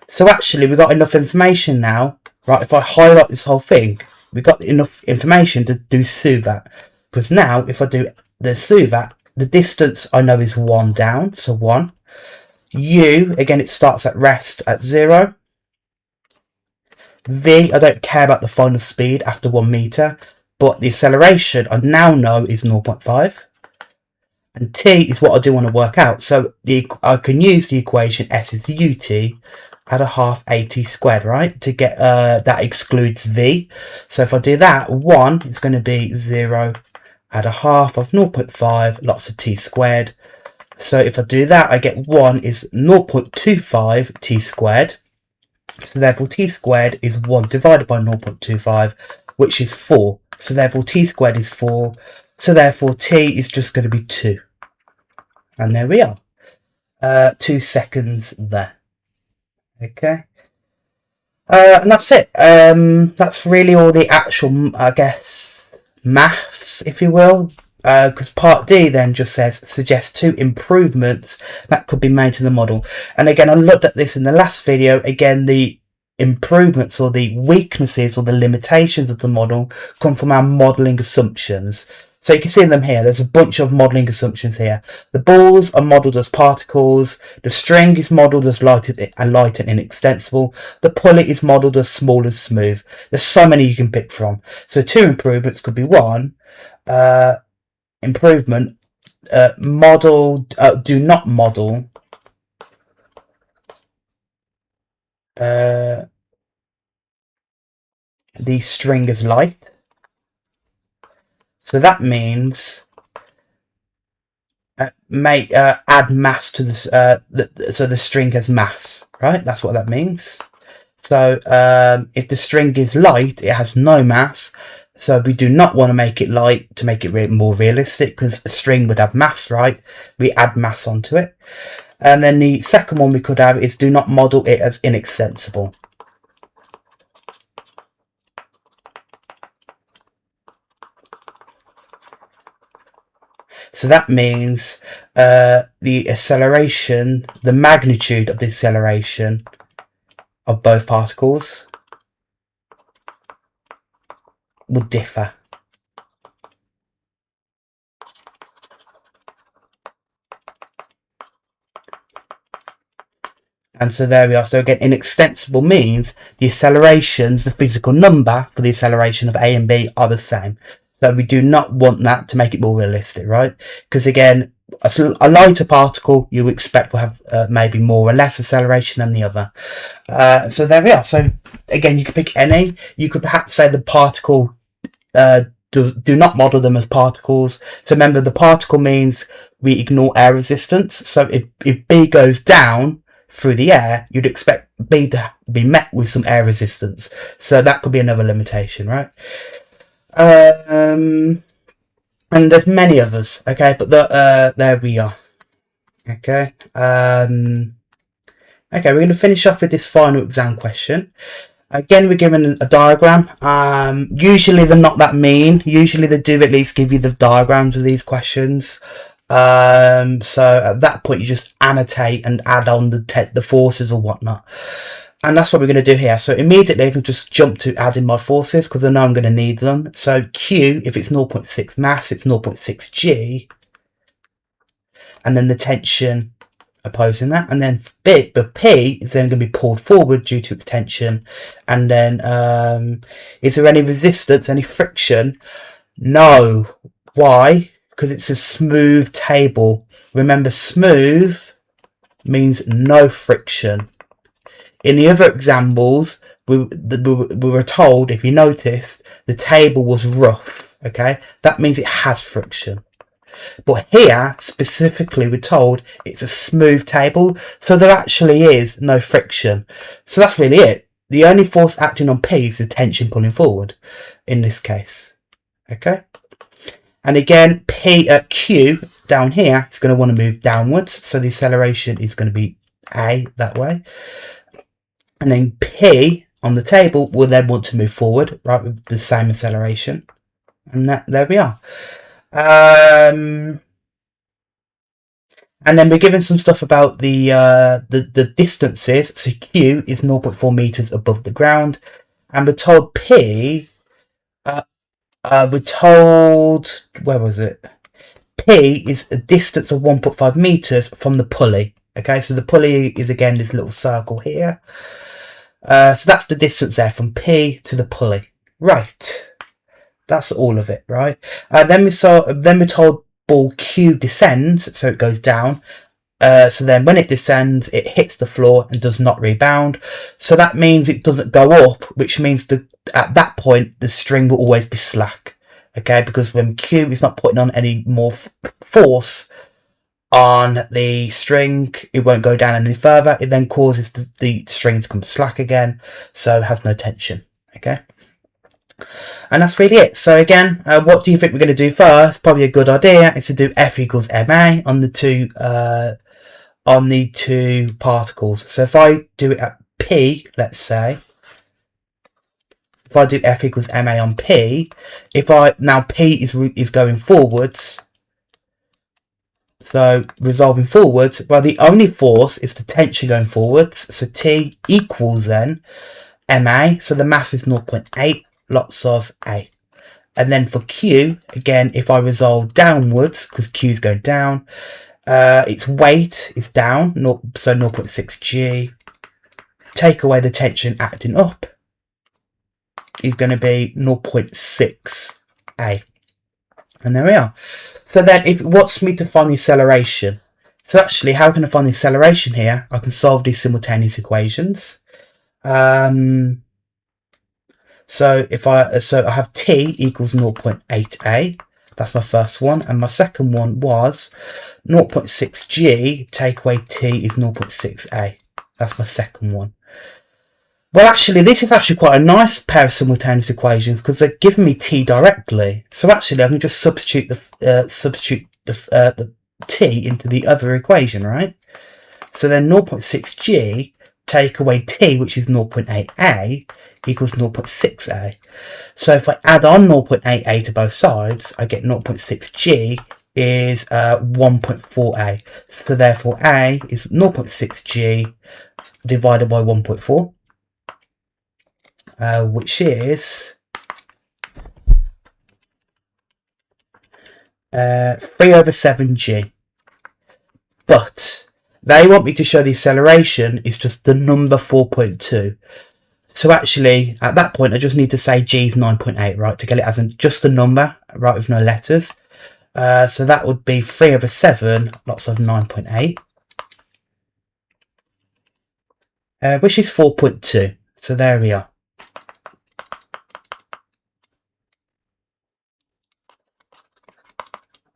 A: So actually, we've got enough information now. Right, if I highlight this whole thing, we've got enough information to do suvat. Because now, if I do the suvat, the distance I know is 1 down, so 1. U, again, it starts at rest at 0. V, I don't care about the final speed after 1 meter, but the acceleration I now know is 0.5. And T is what I do want to work out. So I can use the equation S is UT at a half AT squared, right? To get, that excludes V. So if I do that, 1 is going to be 0 at a half of 0.5, lots of T squared. So if I do that, I get 1 is 0.25 T squared. So therefore T squared is 1 divided by 0.25, which is 4. So therefore T squared is 4. So therefore T is just going to be 2. And there we are. 2 seconds there. Okay. And that's it. That's really all the actual, I guess, maths, if you will. Because part D then just says, suggests 2 improvements that could be made to the model. And again, I looked at this in the last video. Again, the improvements or the weaknesses or the limitations of the model come from our modelling assumptions. So you can see them here. There's a bunch of modelling assumptions here. The balls are modelled as particles. The string is modelled as light and inextensible. The pulley is modelled as small and smooth. There's so many you can pick from. So 2 improvements could be 1. Improvement, do not model the string as light. So that means add mass to this, so the string has mass, right? That's what that means. So if the string is light, it has no mass. So we do not want to make it light to make it more realistic, because a string would have mass, right? We add mass onto it. And then the second one we could have is do not model it as inextensible. So that means the acceleration, the magnitude of the acceleration of both particles will differ. And so there we are. So again, inextensible means the accelerations, the physical number for the acceleration of A and B are the same. So we do not want that to make it more realistic, right? Because again, a lighter particle you expect will have maybe more or less acceleration than the other. So there we are. So again, you could pick any. You could perhaps say the particle, do not model them as particles. So remember, the particle means we ignore air resistance. So if B goes down through the air, you'd expect B to be met with some air resistance. So that could be another limitation, right? And there's many others, okay, but there we are. Okay. Okay, we're going to finish off with this final exam question. Again, we're given a diagram. Usually they're not that mean. Usually they do at least give you the diagrams of these questions. So at that point you just annotate and add on the forces or whatnot. And that's what we're going to do here. So immediately I can just jump to adding my forces, because I know I'm going to need them. So Q, if it's 0.6 mass, it's 0.6 G. And then the tension opposing that. And then P is then going to be pulled forward due to its tension. And then is there any resistance, any friction? No. Why? Because it's a smooth table. Remember, smooth means no friction. In the other examples, we were told, if you noticed, the table was rough, okay? That means it has friction. But here, specifically, we're told it's a smooth table, so there actually is no friction. So that's really it. The only force acting on P is the tension pulling forward, in this case, okay? And again, Q down here is going to want to move downwards, so the acceleration is going to be A that way. And then P on the table will then want to move forward, right, with the same acceleration. And there we are. And then we're given some stuff about the distances. So Q is 0.4 meters above the ground. And we're told P we're told, where was it? P is a distance of 1.5 meters from the pulley. Okay, so the pulley is again this little circle here. So that's the distance there from P to the pulley. Right, that's all of it. Right. Then we're told ball Q descends, so it goes down. So then when it descends, it hits the floor and does not rebound. So that means it doesn't go up, which means at that point the string will always be slack. Okay, because when Q is not putting on any more force on the string, it won't go down any further. It then causes the string to come slack again, so it has no tension. Okay, and that's really it. So again, what do you think we're going to do first? Probably a good idea is to do F equals ma on the two particles. So if I do it at P, let's say, if I do F equals ma on P, now P is going forwards, so resolving forwards, well, the only force is the tension going forwards, so T equals then ma, so the mass is 0.8 lots of A. And then for Q, again, if I resolve downwards, because Q is going down, its weight is down, so 0.6 G. Take away the tension acting up is going to be 0.6 A. And there we are. So then if it wants me to find the acceleration, so actually how can I find the acceleration here? I can solve these simultaneous equations. So I have T equals 0.8A. That's my first one. And my second one was 0.6 G take away T is 0.6A. That's my second one. Well, actually, this is actually quite a nice pair of simultaneous equations because they're giving me T directly. So actually, I can just substitute the T into the other equation, right? So then 0.6 G take away T, which is 0.8A, equals 0.6A. So if I add on 0.8A to both sides, I get 0.6 G is 1.4A. So therefore A is 0.6 G divided by 1.4. Which is 3/7G. But they want me to show the acceleration is just the number 4.2. So actually, at that point, I just need to say G is 9.8, right, to get it as just a number, right, with no letters. So that would be 3/7 lots of 9.8, which is 4.2. So there we are.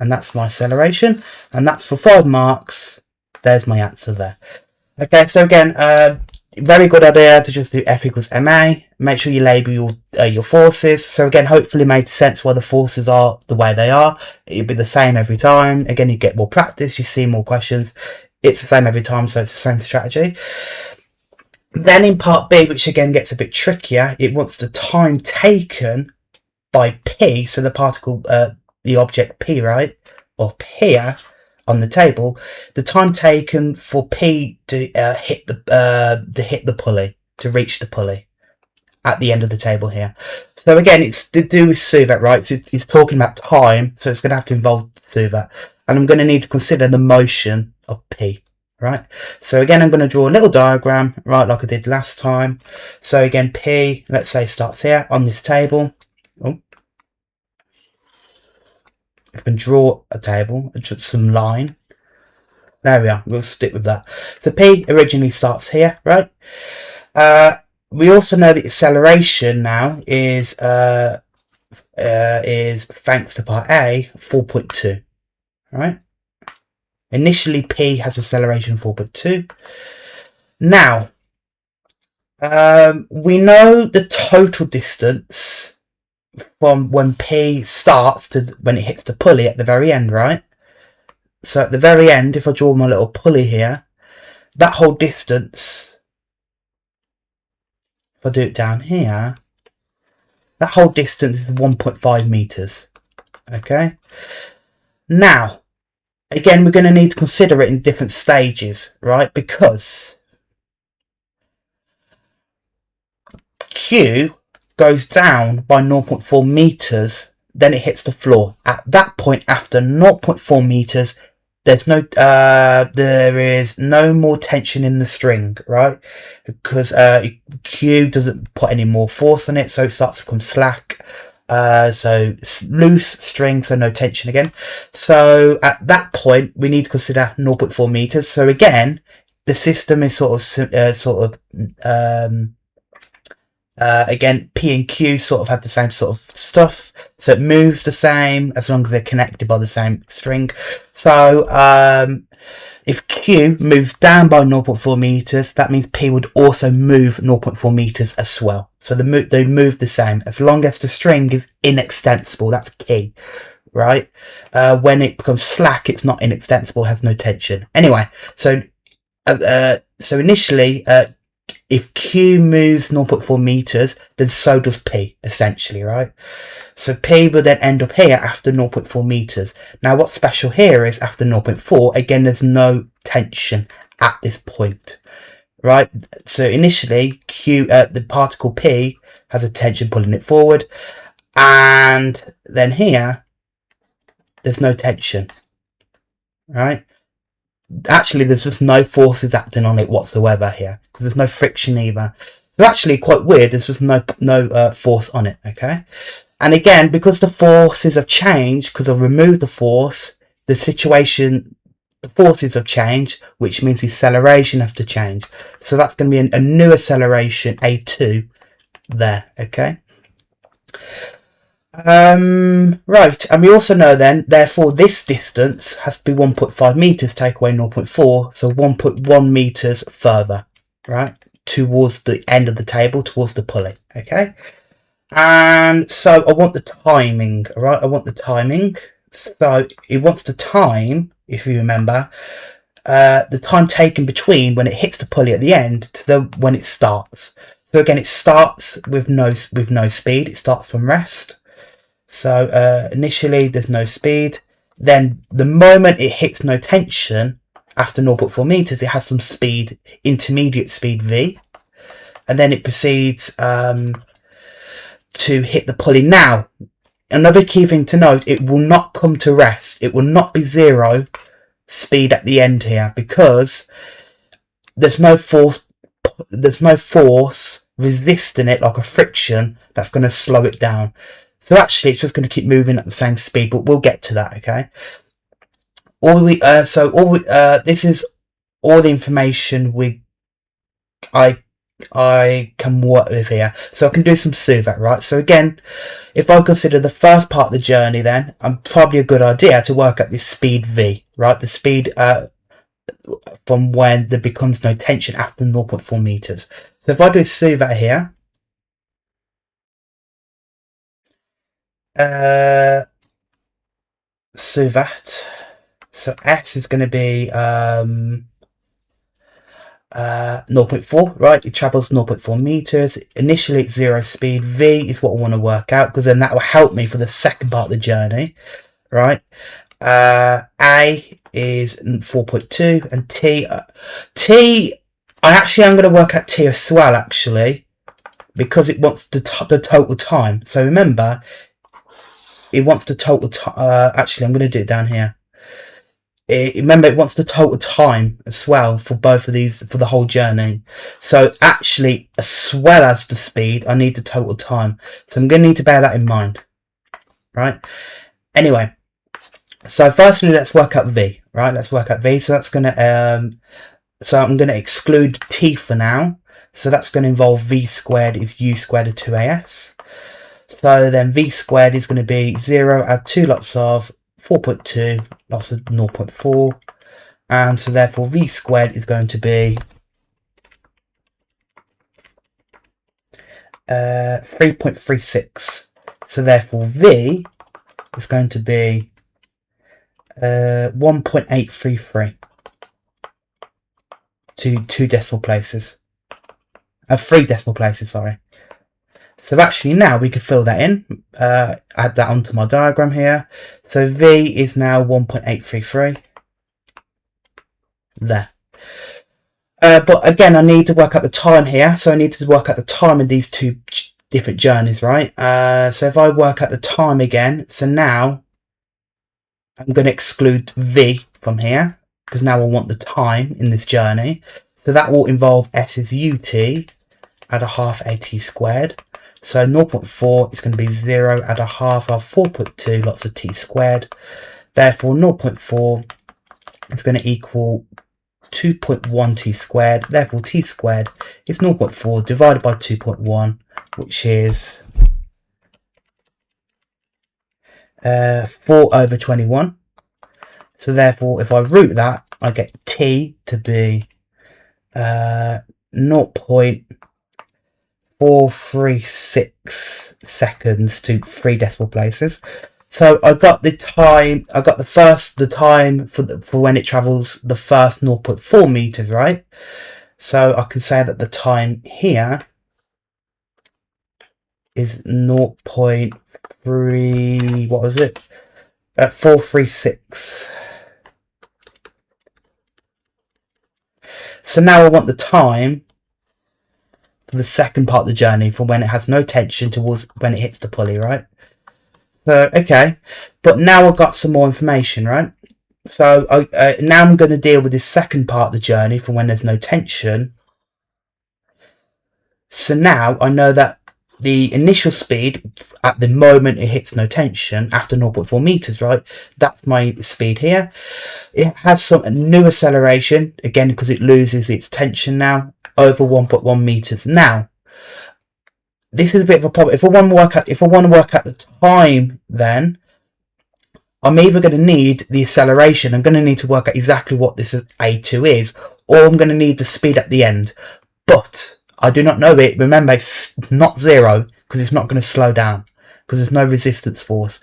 A: And that's my acceleration, and that's for 5 marks. There's my answer there. Okay, so again, very good idea to just do F equals ma. Make sure you label your forces. So again, hopefully it made sense why the forces are the way they are. It'll be the same every time. Again, you get more practice, you see more questions. It's the same every time, so it's the same strategy. Then in part B, which again gets a bit trickier, it wants the time taken by P, so the particle, the object P, right, or here on the table, the time taken for P to hit the pulley, to reach the pulley at the end of the table here. So again, it's to do with Suvat, right? So it's talking about time, so it's going to have to involve Suvat, and I'm going to need to consider the motion of P, right? So again, I'm going to draw a little diagram, right, like I did last time. So again, P, let's say, starts here on this table. I can draw a table, just some line. There we are, we'll stick with that. So P originally starts here, right? We also know the acceleration now is thanks to part A, 4.2, right? Initially P has acceleration 4.2. Now, we know the total distance from when P starts to when it hits the pulley at the very end, right? So at the very end, if I draw my little pulley here, that whole distance, if I do it down here, that whole distance is 1.5 meters. Okay. Now, again, we're going to need to consider it in different stages, right? Because Q goes down by 0.4 meters, then it hits the floor. At that point, after 0.4 meters, there is no more tension in the string, right? Because Q doesn't put any more force on it, so it starts to become slack. So loose string, so no tension again. So at that point, we need to consider 0.4 meters. So again, the system is again, P and Q sort of have the same sort of stuff, so it moves the same as long as they're connected by the same string. So if Q moves down by 0.4 meters, that means P would also move 0.4 meters as well. So they move the same as long as the string is inextensible. That's key, right? When it becomes slack, it's not inextensible, has no tension. Anyway, so initially, if Q moves 0.4 meters, then so does P, essentially, right? So P will then end up here after 0.4 meters. Now, what's special here is after 0.4, again, there's no tension at this point, right? So initially, the particle P has a tension pulling it forward, and then here, there's no tension, right? Actually, there's just no forces acting on it whatsoever here, because there's no friction either. So actually, quite weird, there's just no force on it, okay? And again, because the forces have changed, because I've removed the force, the forces have changed, which means the acceleration has to change. So that's going to be a new acceleration, A2, there, okay? Right, and we also know then, therefore this distance has to be 1.5 meters, take away 0.4, so 1.1 meters further, right, towards the end of the table, towards the pulley, okay? And so I want the timing, right? I want the timing. So it wants the time, if you remember, the time taken between when it hits the pulley at the end to when it starts. So again, it starts with no speed. It starts from rest. So initially there's no speed. Then the moment it hits no tension, after 0.4 meters, it has some speed, intermediate speed V. And then it proceeds to hit the pulley. Now, another key thing to note, it will not come to rest. It will not be zero speed at the end here, because there's no force resisting it, like a friction, that's going to slow it down. So actually it's just going to keep moving at the same speed, but we'll get to that, okay? This is all the information I can work with here. So I can do some Suvat, right? So again, if I consider the first part of the journey, then probably a good idea to work at this speed V, right? The speed from when there becomes no tension after 0.4 meters. So if I do Suvat here, Suvat, so S is going to be 0.4, right? It travels 0.4 meters. Initially it's zero speed. V is what I want to work out, because then that will help me for the second part of the journey, right? A is 4.2, and T I actually am going to work out T as well, actually, because it wants the total time. So remember, it wants the total time. Actually, I'm going to do it down here. Remember, it wants the total time as well for both of these, for the whole journey. So actually, as well as the speed, I need the total time. So I'm going to need to bear that in mind, right? Anyway, so firstly, let's work out V, right? Let's work out V. So that's going to, so I'm going to exclude T for now. So that's going to involve V squared is U squared of 2AS. So then V squared is going to be 0 add 2 lots of 4.2 lots of 0.4, and so therefore V squared is going to be 3.36. So therefore V is going to be 1.833 to 2 decimal places. 3 decimal places, sorry. So actually now we could fill that in, add that onto my diagram here. So V is now 1.833. There. But again, I need to work out the time here. So I need to work out the time of these two different journeys, right? So if I work out the time again, so now I'm going to exclude V from here, because now I want the time in this journey. So that will involve S's ut add a half at squared. So 0.4 is going to be 0 add a half of 4.2 lots of t squared. Therefore 0.4 is going to equal 2.1 t squared. Therefore t squared is 0.4 divided by 2.1, which is 4/21. So therefore if I root that, I get t to be 0.436 seconds to 3 decimal places. So I got the time. I got the time for when it travels the first 0.4 meters, right? So I can say that the time here is 0.3. What was it? 436. So now I want the time for the second part of the journey, from when it has no tension towards when it hits the pulley, right? So, okay, but now I've got some more information, right? So now I'm going to deal with this second part of the journey from when there's no tension. So now I know that the initial speed at the moment it hits no tension, after 0.4 meters, right? That's my speed here. It has some new acceleration, again, because it loses its tension now, over 1.1 meters. Now, this is a bit of a problem. If I want to work out the time, then I'm either going to need the acceleration. I'm going to need to work out exactly what this A2 is, or I'm going to need the speed at the end. But I do not know it. Remember, it's not 0, because it's not going to slow down, because there's no resistance force.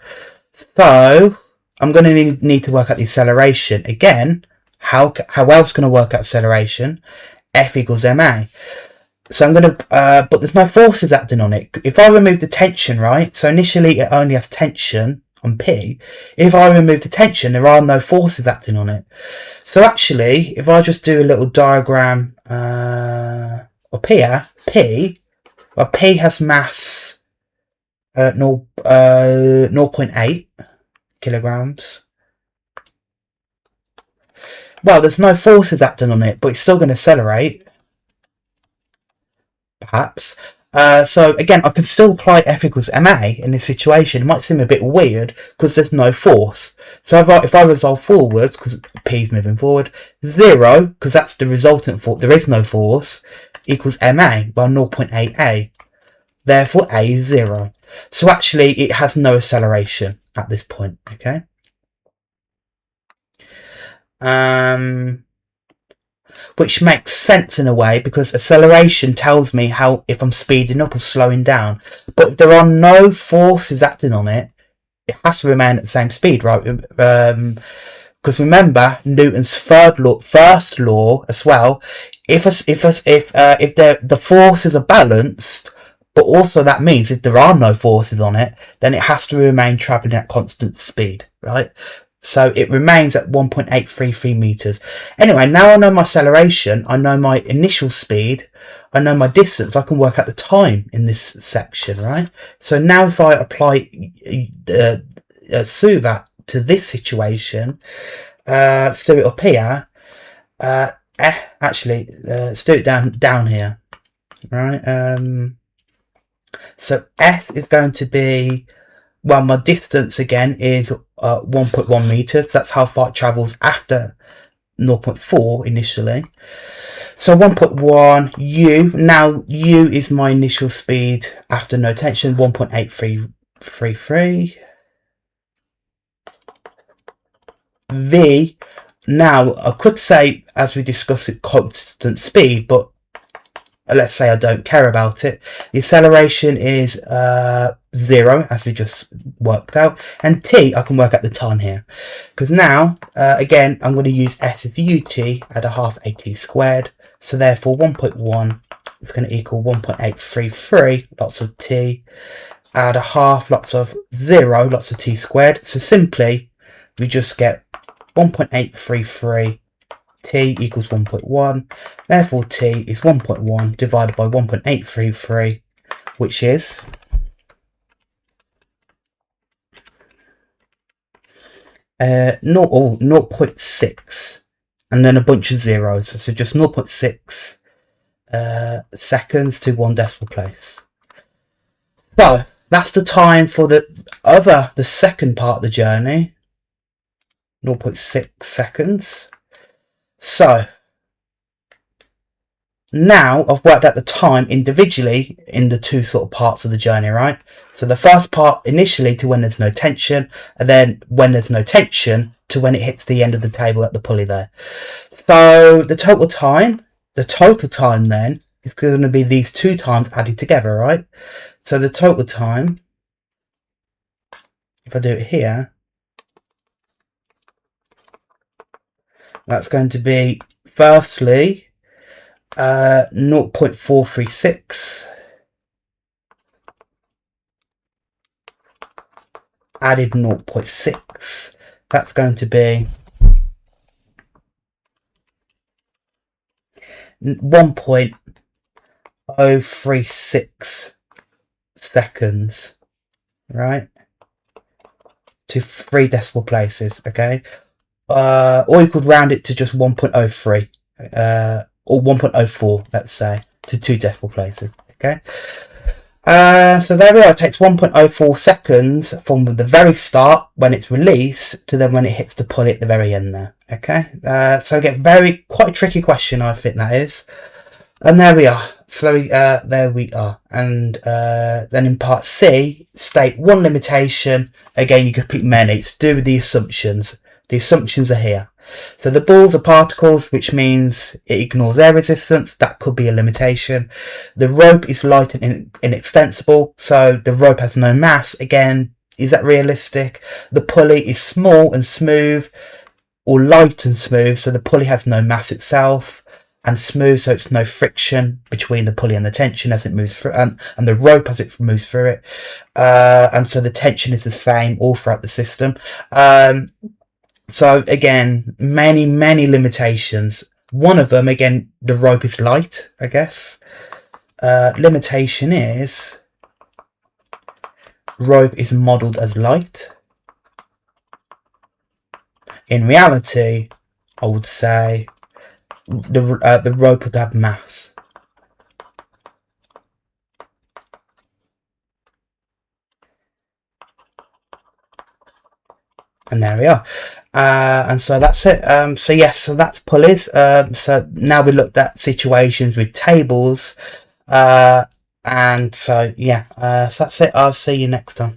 A: So I'm going to need to work out the acceleration. Again, how else can I work out acceleration? F equals ma. So I'm going to, but there's no forces acting on it. If I remove the tension, right? So initially it only has tension on P. If I remove the tension, there are no forces acting on it. So actually, if I just do a little diagram up here, P has mass 0.8 kilograms. Well, there's no forces acting on it, but it's still going to accelerate. Perhaps. So again, I can still apply F equals ma in this situation. It might seem a bit weird because there's no force. So if I resolve forward, because P is moving forward, 0, because that's the resultant force, there is no force, equals ma by 0.8a. Therefore a is 0. So actually it has no acceleration at this point, okay? Which makes sense in a way, because acceleration tells me how if I'm speeding up or slowing down. But if there are no forces acting on it, it has to remain at the same speed, right? Because remember Newton's first law as well. If the forces are balanced, but also that means if there are no forces on it, then it has to remain travelling at constant speed, right? So it remains at 1.833 meters. Anyway, now I know my acceleration, I know my initial speed, I know my distance, I can work out the time in this section, right? So now if I apply through that to this situation, let's do it up here. Actually, let's do it down here, right? So S is going to be, well, my distance again is 1.1 meters. That's how far it travels after 0.4 initially. So 1.1 u. Now u is my initial speed after no tension, 1.833. V. Now I could say, as we discussed, it constant speed, but let's say I don't care about it. The acceleration is 0, as we just worked out, and t, I can work out the time here, because now again I'm going to use S of ut at a half at squared. So therefore 1.1 is going to equal 1.833 lots of t, add a half lots of 0 lots of t squared. So simply we just get 1.833 t equals 1.1. Therefore t is 1.1 divided by 1.833, which is 0.6 and then a bunch of zeros, so just 0.6 seconds to 1 decimal place. So that's the time for the second part of the journey, 0.6 seconds. So now I've worked out the time individually in the two sort of parts of the journey, right? So the first part initially to when there's no tension, and then when there's no tension to when it hits the end of the table at the pulley there. So the total time then is going to be these two times added together, right? So the total time, if I do it here, that's going to be firstly 0.436 added 0.6, that's going to be 1.036 seconds, right, to 3 decimal places. Okay, or you could round it to just 1.03 or 1.04, let's say, to 2 decimal places. Okay, so there we are. It takes 1.04 seconds from the very start when it's released to then when it hits the pulley at the very end there. Okay, so again, quite a tricky question, I think that is. And there we are. So there we are. And then in part C, state one limitation. Again, you could pick many. It's to do with the assumptions. The assumptions are here. So the balls are particles, which means it ignores air resistance. That could be a limitation. The rope is light and inextensible, so the rope has no mass. Again, is that realistic? The pulley is small and smooth, or light and smooth, so the pulley has no mass itself, and smooth, so it's no friction between the pulley and the tension as it moves through, and the rope as it moves through it. And so the tension is the same all throughout the system. So again, many limitations. One of them, again, the rope is light, I guess. Limitation is rope is modelled as light. In reality, I would say the rope would have mass. And there we are. And so that's it. So yes, so that's pulleys. So now we looked at situations with tables. And so yeah, so that's it. I'll see you next time.